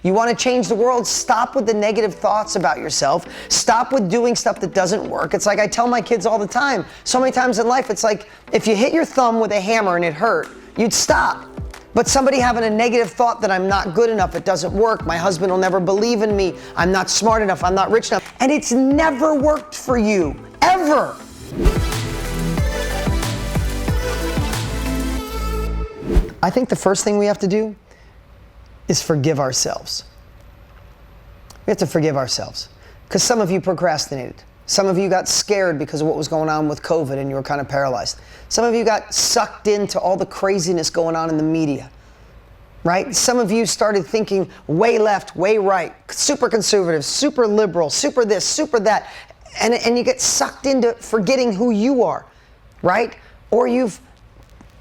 You want to change the world? Stop with the negative thoughts about yourself. Stop with doing stuff that doesn't work. It's like I tell my kids all the time, so many times in life, it's like if you hit your thumb with a hammer and it hurt, you'd stop. But somebody having a negative thought that I'm not good enough, it doesn't work, my husband will never believe in me, I'm not smart enough, I'm not rich enough, and it's never worked for you, ever. I think the first thing we have to do is forgive ourselves. We have to forgive ourselves. Because some of you procrastinated. Some of you got scared because of what was going on with COVID and you were kind of paralyzed. Some of you got sucked into all the craziness going on in the media, right? Some of you started thinking way left, way right, super conservative, super liberal, super this, super that, and you get sucked into forgetting who you are, right? Or you've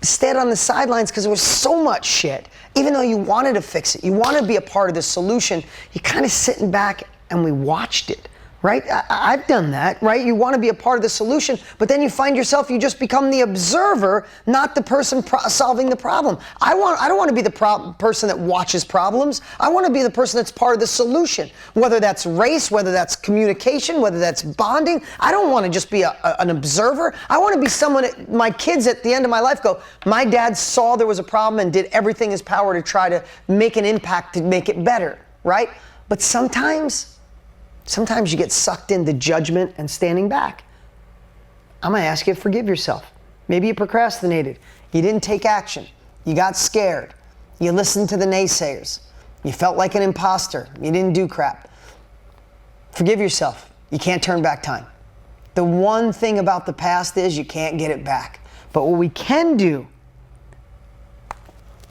stayed on the sidelines because there was so much shit. Even though you wanted to fix it, you want to be a part of the solution, you're kind of sitting back and we watched it, right? I've done that, right? You want to be a part of the solution, but then you find yourself, you just become the observer, not the person solving the problem. I don't want to be the person that watches problems. I want to be the person that's part of the solution, whether that's race, whether that's communication, whether that's bonding. I don't want to just be an observer. I want to be someone, my kids at the end of my life go, my dad saw there was a problem and did everything in his power to try to make an impact to make it better, right? But sometimes you get sucked into judgment and standing back. I'm going to ask you to forgive yourself. Maybe you procrastinated. You didn't take action. You got scared. You listened to the naysayers. You felt like an imposter. You didn't do crap. Forgive yourself. You can't turn back time. The one thing about the past is you can't get it back. But what we can do,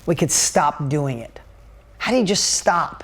we could stop doing it. How do you just stop?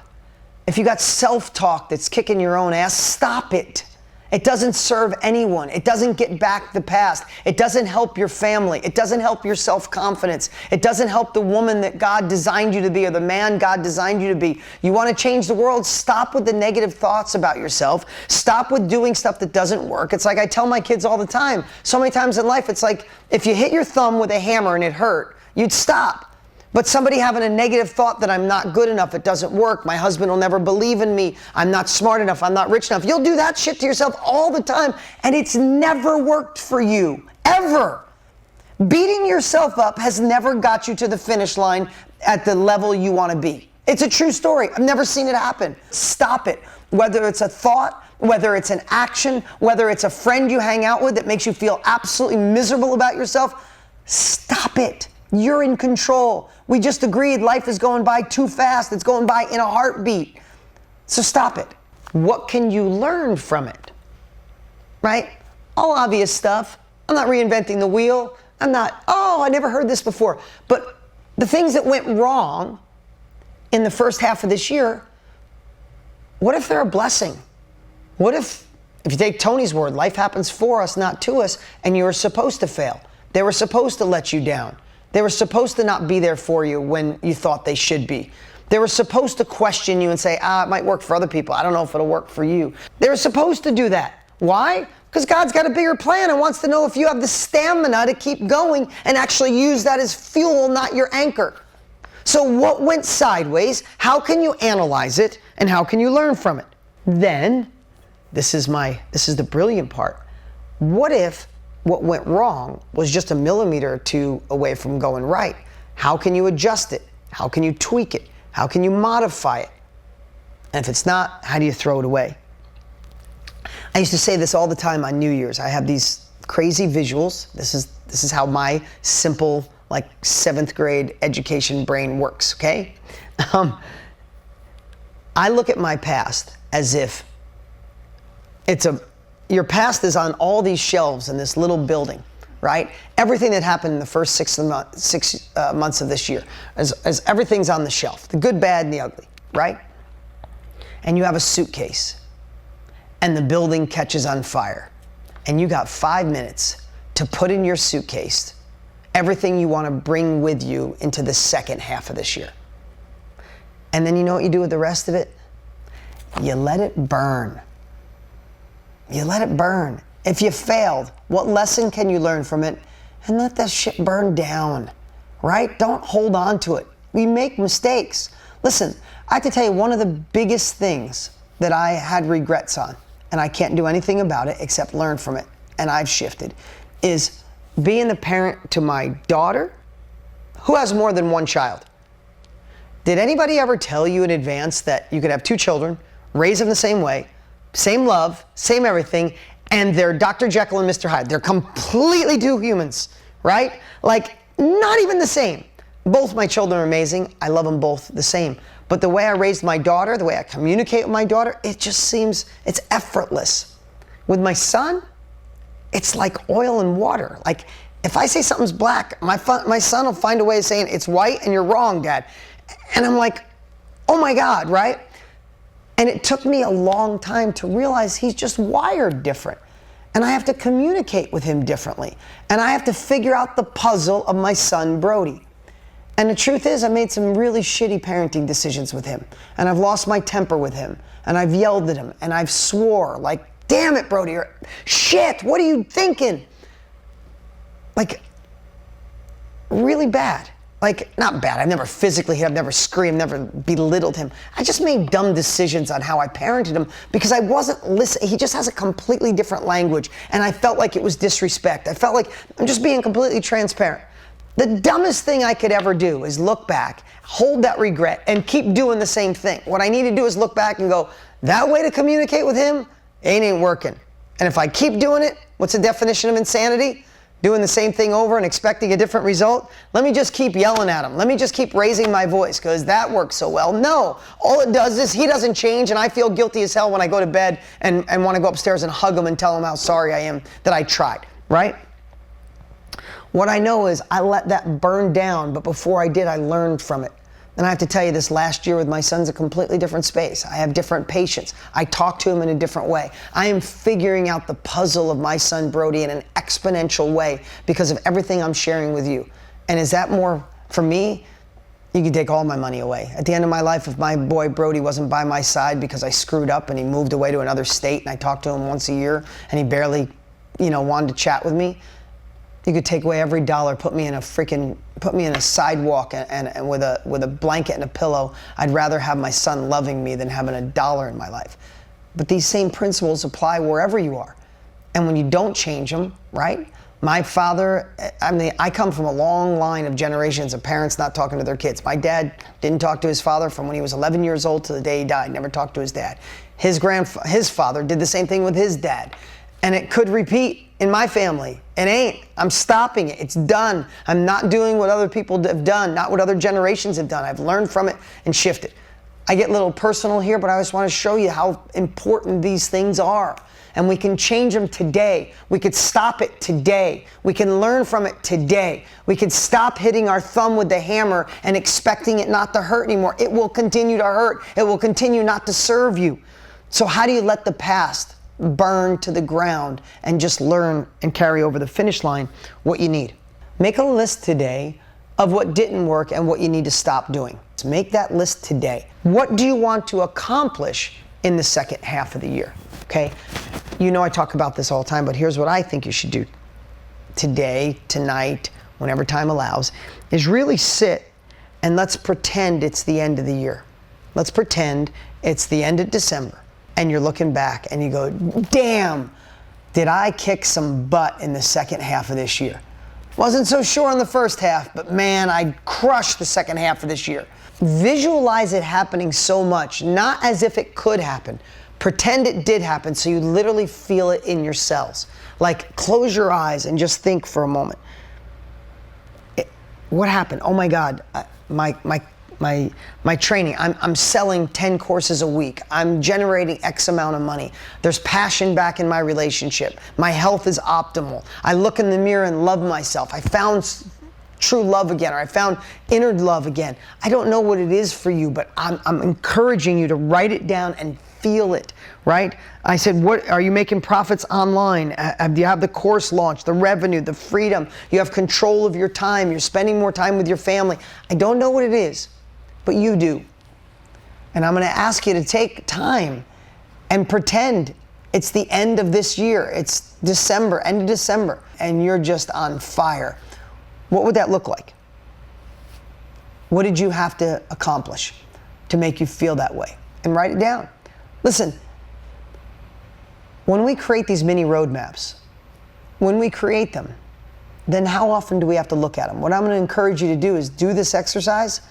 If you got self-talk that's kicking your own ass, stop it. It doesn't serve anyone. It doesn't get back the past. It doesn't help your family. It doesn't help your self-confidence. It doesn't help the woman that God designed you to be or the man God designed you to be. You want to change the world? Stop with the negative thoughts about yourself. Stop with doing stuff that doesn't work. It's like I tell my kids all the time, so many times in life, it's like if you hit your thumb with a hammer and it hurt, you'd stop. But somebody having a negative thought that I'm not good enough, it doesn't work, my husband will never believe in me, I'm not smart enough, I'm not rich enough. You'll do that shit to yourself all the time, and it's never worked for you, ever. Beating yourself up has never got you to the finish line at the level you want to be. It's a true story. I've never seen it happen. Stop it. Whether it's a thought, whether it's an action, whether it's a friend you hang out with that makes you feel absolutely miserable about yourself, stop it. You're in control. We just agreed life is going by too fast. It's going by in a heartbeat. So stop it. What can you learn from it? Right? All obvious stuff. I'm not reinventing the wheel. I'm not, I never heard this before. But the things that went wrong in the first half of this year, what if they're a blessing? What if you take Tony's word, life happens for us, not to us, and you were supposed to fail. They were supposed to let you down. They were supposed to not be there for you when you thought they should be. They were supposed to question you and say, it might work for other people. I don't know if it'll work for you. They were supposed to do that. Why? Because God's got a bigger plan and wants to know if you have the stamina to keep going and actually use that as fuel, not your anchor. So what went sideways? How can you analyze it? And how can you learn from it? Then, this is the brilliant part. What if what went wrong was just a millimeter or two away from going right? How can you adjust it? How can you tweak it? How can you modify it? And if it's not, how do you throw it away? I used to say this all the time on New Year's. I have these crazy visuals. This is how my simple, like 7th grade education brain works, okay? I look at my past as if your past is on all these shelves in this little building, right? Everything that happened in the first 6 months of this year, as everything's on the shelf, the good, bad, and the ugly, right? And you have a suitcase, and the building catches on fire, and you got 5 minutes to put in your suitcase everything you want to bring with you into the second half of this year. And then you know what you do with the rest of it? You let it burn. You let it burn. If you failed, what lesson can you learn from it? And let that shit burn down, right? Don't hold on to it. We make mistakes. Listen, I have to tell you, one of the biggest things that I had regrets on, and I can't do anything about it except learn from it, and I've shifted, is being the parent to my daughter, who has more than one child. Did anybody ever tell you in advance that you could have two children, raise them the same way, same love, same everything, and they're Dr. Jekyll and Mr. Hyde? They're completely two humans, right? Like, not even the same. Both my children are amazing. I love them both the same. But the way I raised my daughter, the way I communicate with my daughter, it just seems, it's effortless. With my son, it's like oil and water. Like, if I say something's black, my son will find a way of saying, it's white and you're wrong, Dad. And I'm like, oh my God, right? And it took me a long time to realize he's just wired different. And I have to communicate with him differently. And I have to figure out the puzzle of my son, Brody. And the truth is, I made some really shitty parenting decisions with him. And I've lost my temper with him. And I've yelled at him. And I've swore, like, damn it, Brody. Or, shit, what are you thinking? Like, really bad. Like, not bad. I've never physically hit him, never screamed, never belittled him. I just made dumb decisions on how I parented him because I wasn't listening. He just has a completely different language. And I felt like it was disrespect. I felt like I'm just being completely transparent. The dumbest thing I could ever do is look back, hold that regret, and keep doing the same thing. What I need to do is look back and go, that way to communicate with him ain't working. And if I keep doing it, what's the definition of insanity? Doing the same thing over and expecting a different result? Let me just keep yelling at him. Let me just keep raising my voice because that works so well. No, all it does is he doesn't change and I feel guilty as hell when I go to bed and want to go upstairs and hug him and tell him how sorry I am that I tried, right? What I know is I let that burn down, but before I did, I learned from it. And I have to tell you, this last year with my son's a completely different space. I have different patience. I talk to him in a different way. I am figuring out the puzzle of my son Brody in an exponential way because of everything I'm sharing with you. And is that more for me? You can take all my money away. At the end of my life, if my boy Brody wasn't by my side because I screwed up and he moved away to another state and I talked to him once a year and he barely, wanted to chat with me, you could take away every dollar, put me in a sidewalk and with a blanket and a pillow. I'd rather have my son loving me than having a dollar in my life. But these same principles apply wherever you are. And when you don't change them, right? My father, I come from a long line of generations of parents not talking to their kids. My dad didn't talk to his father from when he was 11 years old to the day he died, never talked to his dad. His father did the same thing with his dad. And it could repeat in my family. It ain't. I'm stopping it. It's done. I'm not doing what other people have done, not what other generations have done. I've learned from it and shifted. I get a little personal here, but I just want to show you how important these things are. And we can change them today. We could stop it today. We can learn from it today. We could stop hitting our thumb with the hammer and expecting it not to hurt anymore. It will continue to hurt. It will continue not to serve you. So how do you let the past burn to the ground and just learn and carry over the finish line what you need? Make a list today of what didn't work and what you need to stop doing. So make that list today. What do you want to accomplish in the second half of the year? Okay? I talk about this all the time, but here's what I think you should do today, tonight, whenever time allows, is really sit and let's pretend it's the end of the year. Let's pretend it's the end of December. And you're looking back and you go, damn, did I kick some butt in the second half of this year? Wasn't so sure in the first half, but man, I crushed the second half of this year. Visualize it happening so much, not as if it could happen. Pretend it did happen so you literally feel it in your cells. Like, close your eyes and just think for a moment. What happened? Oh my God, my training, I'm selling 10 courses a week. I'm generating X amount of money. There's passion back in my relationship. My health is optimal. I look in the mirror and love myself. I found true love again, or I found inner love again. I don't know what it is for you, but I'm encouraging you to write it down and feel it, right? I said, what are you making profits online? Do you have the course launched, the revenue, the freedom? You have control of your time. You're spending more time with your family. I don't know what it is, but you do. And I'm going to ask you to take time and pretend it's the end of this year. It's December, end of December, and you're just on fire. What would that look like? What did you have to accomplish? to make you feel that way. And write it down. Listen, when we create these mini roadmaps, when we create them, then how often do we have to look at them? What I'm going to encourage you to do is do this exercise,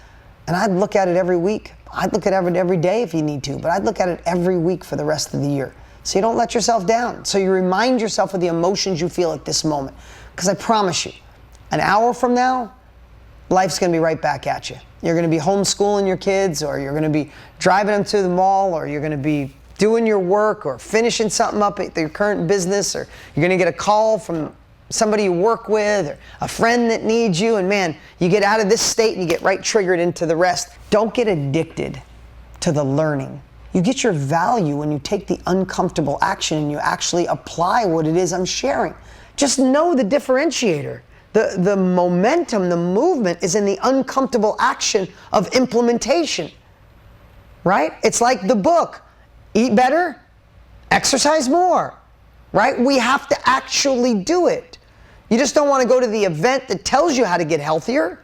and I'd look at it every week. I'd look at it every day if you need to, but I'd look at it every week for the rest of the year. So you don't let yourself down. So you remind yourself of the emotions you feel at this moment. Because I promise you, an hour from now, life's going to be right back at you. You're going to be homeschooling your kids, or you're going to be driving them to the mall, or you're going to be doing your work or finishing something up at your current business, or you're going to get a call from somebody you work with or a friend that needs you, and man, you get out of this state and you get right triggered into the rest. Don't get addicted to the learning. You get your value when you take the uncomfortable action and you actually apply what it is I'm sharing. Just know the differentiator. The momentum, the movement is in the uncomfortable action of implementation, right? It's like the book, Eat Better, Exercise More, right? We have to actually do it. You just don't want to go to the event that tells you how to get healthier.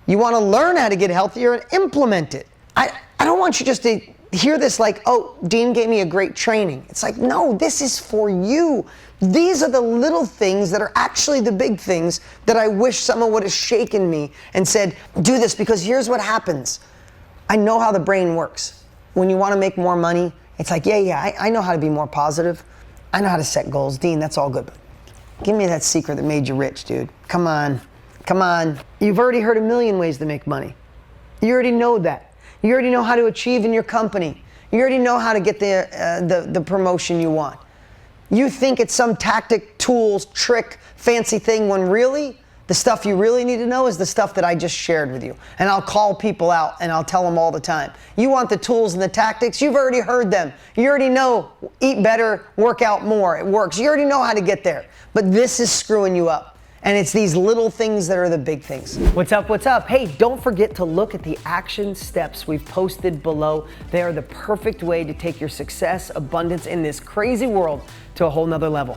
You want to learn how to get healthier and implement it. I don't want you just to hear this like, oh, Dean gave me a great training. It's like, no, this is for you. These are the little things that are actually the big things that I wish someone would have shaken me and said, do this, because here's what happens. I know how the brain works. When you want to make more money, it's like, I know how to be more positive. I know how to set goals. Dean, that's all good. But give me that secret that made you rich, dude. Come on. Come on. You've already heard a million ways to make money. You already know that. You already know how to achieve in your company. You already know how to get the promotion you want. You think it's some tactic, tools, trick, fancy thing, when really, the stuff you really need to know is the stuff that I just shared with you. And I'll call people out and I'll tell them all the time. You want the tools and the tactics? You've already heard them. You already know, eat better, work out more. It works. You already know how to get there. But this is screwing you up. And it's these little things that are the big things. What's up, what's up? Hey, don't forget to look at the action steps we've posted below. They are the perfect way to take your success, abundance in this crazy world to a whole nother level.